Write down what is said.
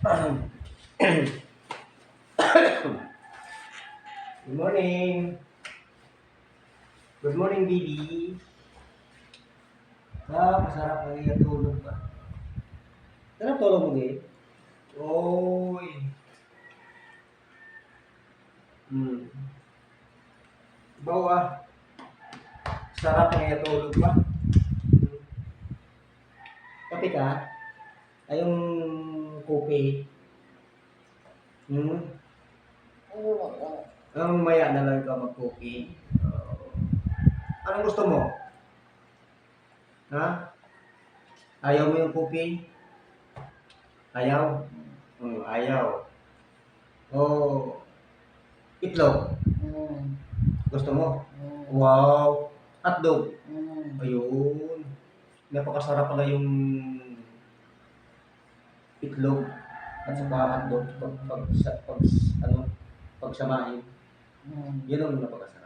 Good morning. Good morning, baby. Masarap ang iya tulog pa. Sarap tulog mo, babe? Oy. Hmm. Bawa. Sarap ang iya tulog pa. Kape ka? Ay, yung kopi. Hmm. Maya na lang ka mag-kopi. Anong gusto mo? Ha? Ayaw mo yung kopi? Ayaw? Ayaw. Oh, itlog. Gusto mo? Wow. Hotdog. Ayun. Napakasarap pala yung itlog at saka hotdog pagsamahin. Yun ang napakasarap.